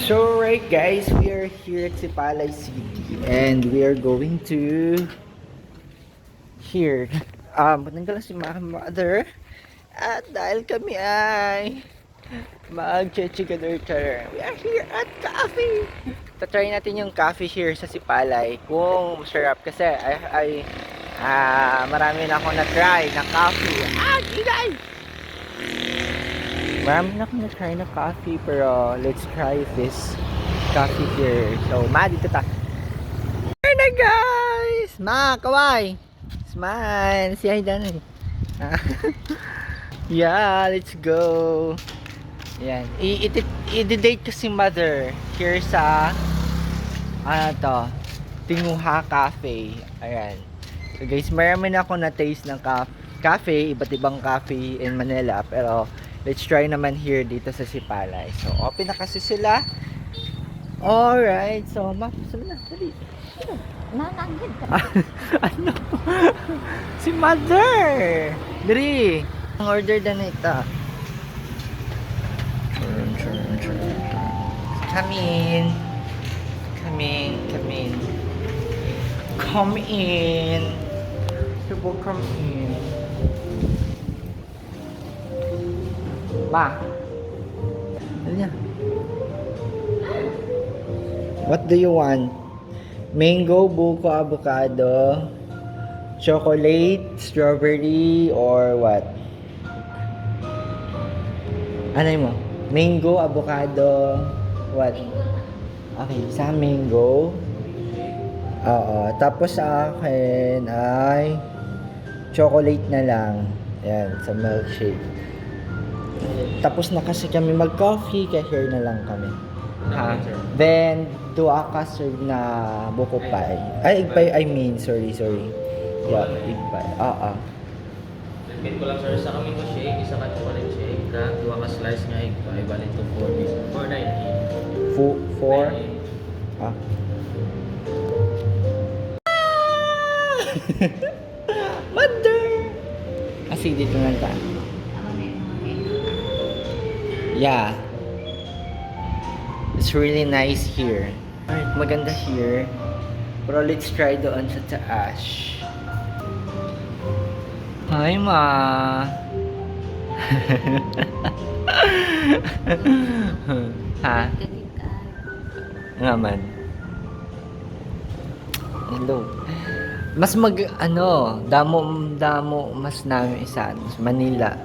So right guys, we are here at Sipalay City and we are going to here. Patanggal si mother at dahil kami ay mag-chichikader. We are here at cafe. Tatry natin yung coffee here sa Sipalay kung masarap kasi marami na ako na-try na coffee. Gigay! Marami na akong na-try na coffee pero let's try this coffee here. So, dito ta. Here na guys! Kawai! Smile! Si Aidan. Yeah, let's go! Yan. I-date ko si mother here sa Tinguha Cafe. Ayan. So guys, marami na ako na-taste ng cafe, iba't ibang cafe in Manila pero let's try naman here dito sa Sipalay. So, open na kasi sila. Alright. So, sabi na. Dali. Nananggit ka. Ano? Si mother! Dali. Ang order na ito. Come in. Come in. Come in. Come in. People come in. Ano niya? What do you want? Mango, buko, avocado, chocolate, strawberry, or what? Ano mo? Mango, avocado, what? Okay, sa mango. Oo. Tapos sa akin ay chocolate na lang. Ayan, sa milkshake. Tapos na kasi kami mag-coffee, kaya here na lang kami. Ha? Then, ka serve na buko pie. Ay, egg pie, sorry. Yeah, egg pie. Repeat ko lang sir, isa kami ko shake, isa ka chocolate shake, duwa ka slice nga egg pie, bali to 490. 4? Mother! Kasi dito lang tayo. Yeah. It's really nice here. Alright, maganda here. Pero let's try doon sa taas. Hi, Ma! Ha? Nga man. Hello. Mas damo mas namin isa sa Manila.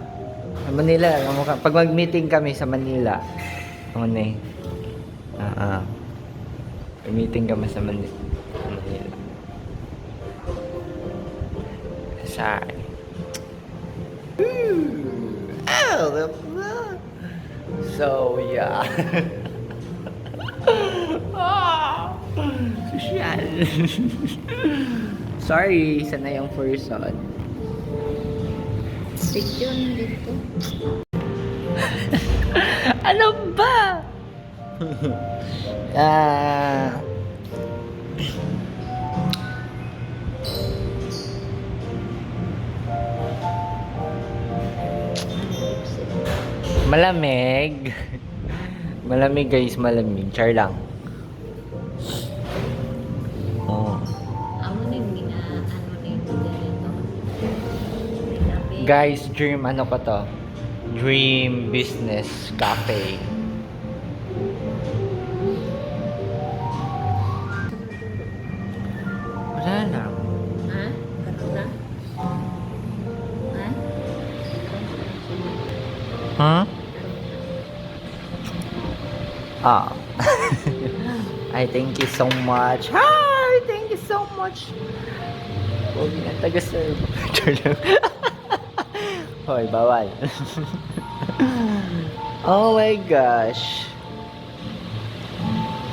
Pag mag-meeting kami sa Manila, meeting kami sa Manila. Sorry. So, yeah. Social. Sorry, sanay ang person. Picture dito. Ano ba? Malamig. Malamig guys, malamig. Char lang. Guys, dream Dream Business Cafe. Wala lang. Ha? Karoon na? Ha? I thank you so much. Hi! Thank you so much. Huwag na taga-serve. Hoy, bawal. Oh my gosh.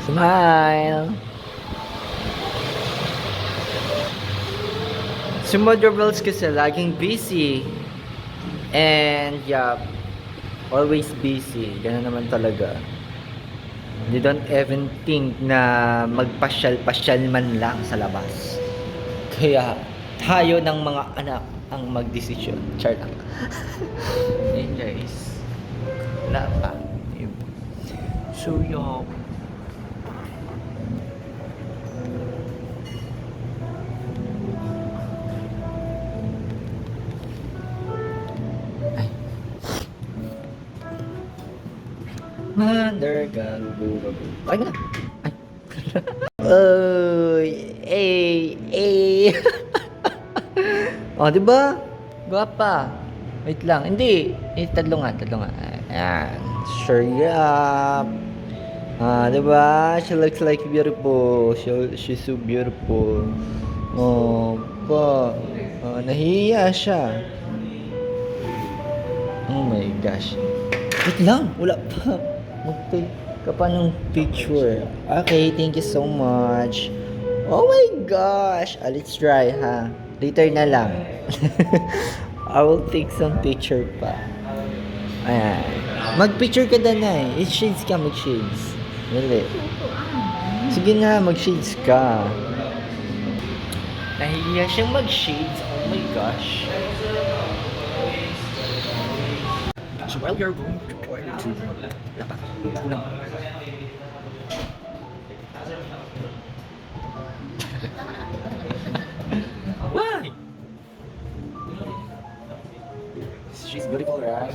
Smile. Si Mother Bells kasi laging busy. And yeah, always busy. Ganun naman talaga. They don't even think na magpasyal-pasyal man lang sa labas. Kaya tayo ng mga anak ang magdesisyon. Char lang. Ayun guys. Wala pa. So, Mother God. Ay mo na. Ay. Oy, eh. Oh, di ba? Guwapa. Wait lang. Hindi. Tatlo nga. Ayan. Sure up. Di ba? She looks like beautiful. She's so beautiful. Oh, pa. Nahihiya siya. Oh my gosh. Wait lang. Wala pa. Mag-take ka pa ng picture. Okay, thank you so much. Oh my gosh. Let's try, ha? Later na lang. I will take some picture pa. Ayan. Mag-picture ka na eh. I-shades ka, mag-shades. Dali. Sige na, mag-shades ka. Nahihiya siyang mag-shades. Oh my gosh. So while we are going to toilet to lapak, kulang. Why? She's beautiful, right?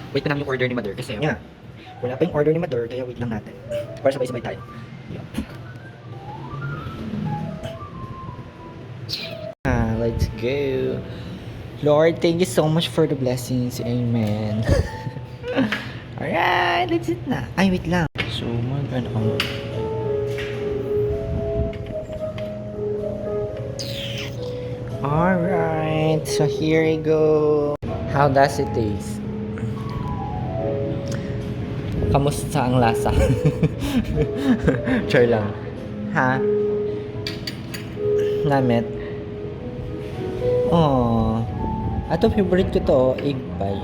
Wait na namin yung order ni Mother kasi wala pa yung order ni Mother kaya wait lang natin para sabay-sabay tayo. Let's go. Lord, thank you so much for the blessings. Amen. Alright, let's eat na. Ay, wait lang. So, ano ka mo? Alright, so here we go. How does it taste? Kamusta ang lasa? Char lang. Ha? Namit? Oh. Ato favorite ko to, egg pie.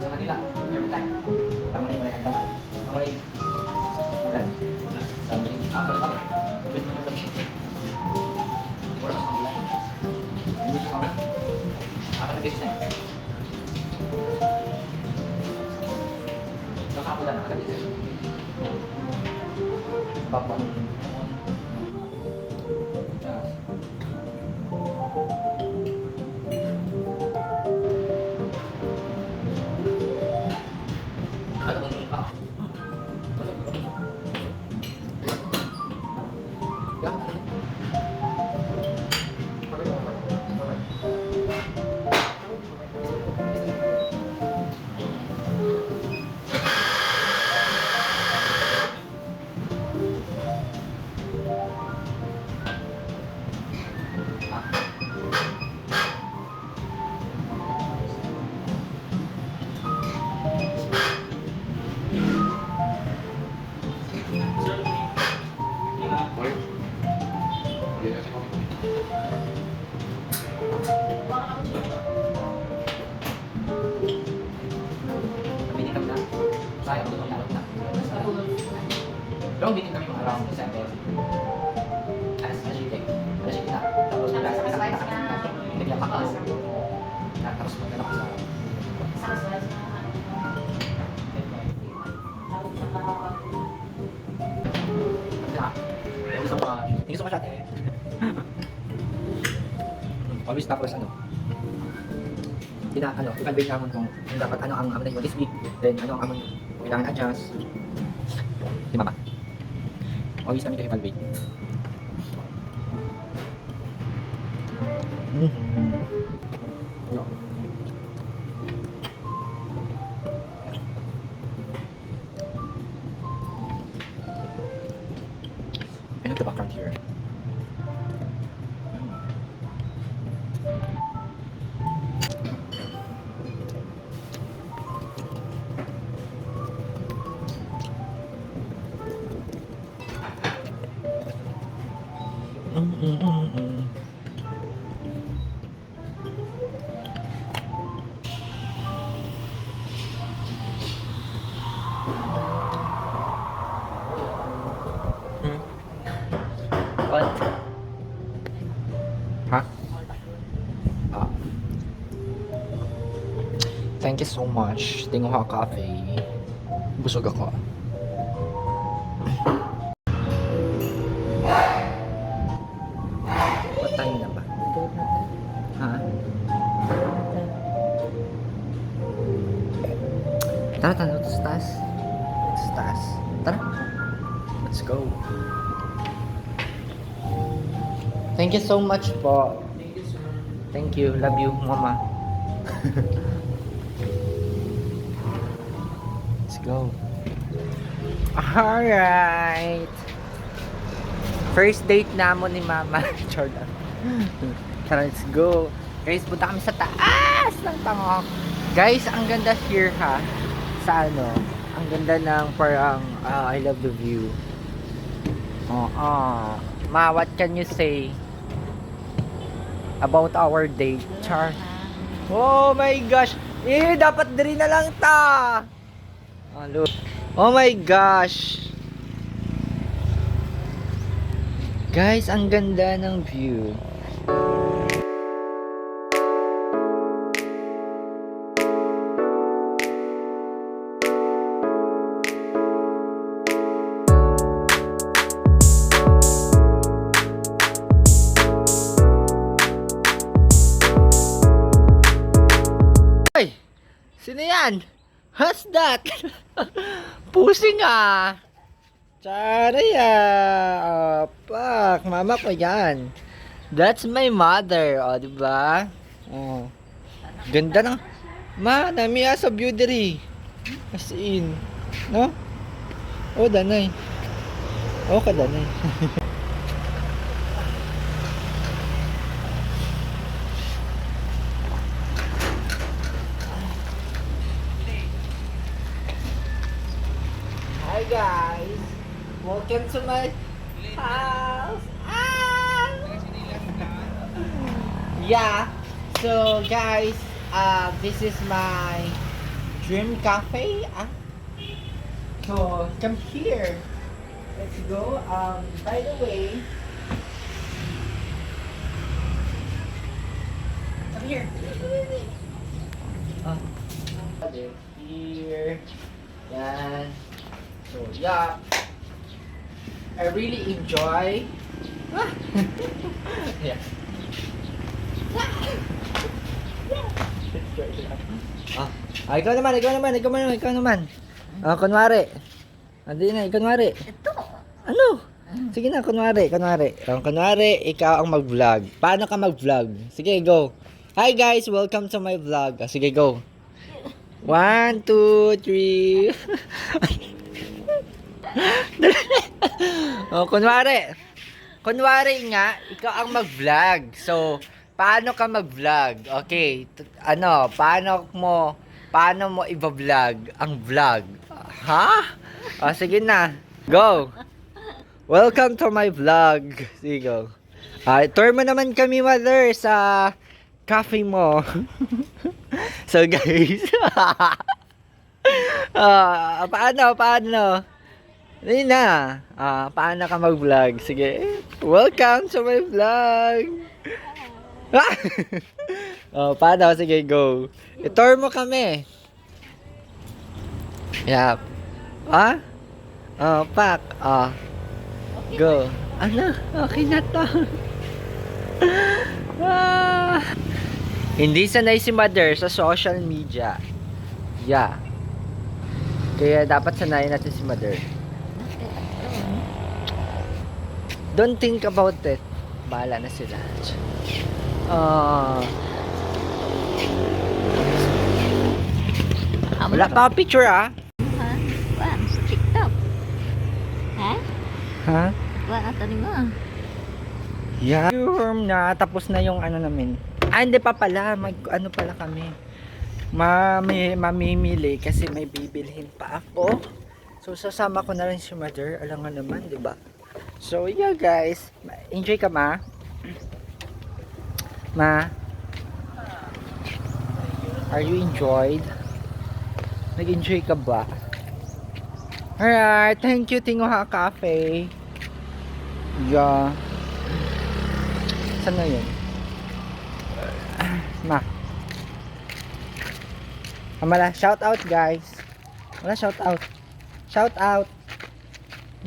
Sa kanila, every time. Tama na yung mga handa. Okay. Ulan. Sabi, ako na. Wait mo lang. Wala sa kanila. Hindi sa kanila. Ako na guys na. Nakapula na ka dito. Papang. Long meeting kami mga around December. Alas na. Tapos naglapak ako. Tapos maglalak sa Thank you so much, ate. Always tapos i-convey naman kung dapat ano ang amon mo this week, then ano ang amon kailangan adjust. Si Mama. Always kami i-evaluate. No. I like the background here. What? Ha? so much. Tingho Cafe. Busog ako. Patay na ba? Ha? Tara, tara, sa taas. Sa taas. Tara. Let's go. Thank you so much po. Thank you, sir. Thank you. Love you, mama. Let's go. Alright. First date na mo ni mama. Jordan. Tara, let's go. Guys, punta kami sa taas ng Tangok. Guys, ang ganda here ha. Sa ano, ang ganda ng parang I love the view. Ma, what can you say about our date, Char? Oh my gosh! Dapat diri na lang ta! Look. Oh my gosh! Guys, ang ganda ng view. Sino yan? What's that? Pusing ah. Charaya. Pak. Mama ko yan. That's my mother. O, diba? Oh. Ganda ng... Ma, nami sa beauty. As in. No? Oh, danay. Oh, kadanay. Hi guys! Welcome to my house! Yeah! So guys, this is my dream cafe. So come here. Let's go. By the way, come here. Here. Yan. So yeah, I really enjoy. Yeah. Ikaw naman. Kunwari. Andi na, kunwari. Ito. Ano? Sige na, kunwari. Kunwari, ikaw ang mag-vlog. Paano ka mag-vlog? Sige, go. Hi guys, welcome to my vlog. Sige, go. 1, 2, 3. Kunwari nga, ikaw ang mag-vlog. So, paano ka mag-vlog? Okay, paano mo i-vlog ang vlog? Ha? Sige na. Go. Welcome to my vlog. Sige, go. Tour mo naman kami, mother, sa cafe mo. So, guys. Paano? Hindi na. Paano ka mag-vlog? Sige. Welcome to my vlog. Paano? Sige, go. I-tour mo kami. Yap. Pak. Go. Ano? Okay na to. Hindi sanay si mother sa social media. Yeah. Kaya dapat sanayin natin si mother. Don't think about it. Bahala na sila. Wala pa ako picture Ha? Wala, sa TikTok. Ha? Ha? Wala ito ni mo. Yeah. Na tapos na yung ano namin. Hindi pa pala. Ano pala kami. Mamimili kasi may bibilhin pa ako. So sasama ko na rin si mother. Alam nga naman, 'di ba? So yeah guys, enjoy ka ma? Ma? Are you enjoyed? Nag-enjoy ka ba? Alright, thank you Tingho Cafe. Yeah. Saan na yun? Ma. Amala, shout out guys. Wala shout out. Shout out.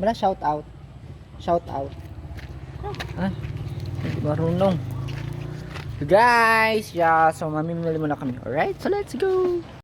Wala shout out. Shout out. Ah, hindi marunong. Guys, yeah, so mamimili muna kami. Alright, so let's go.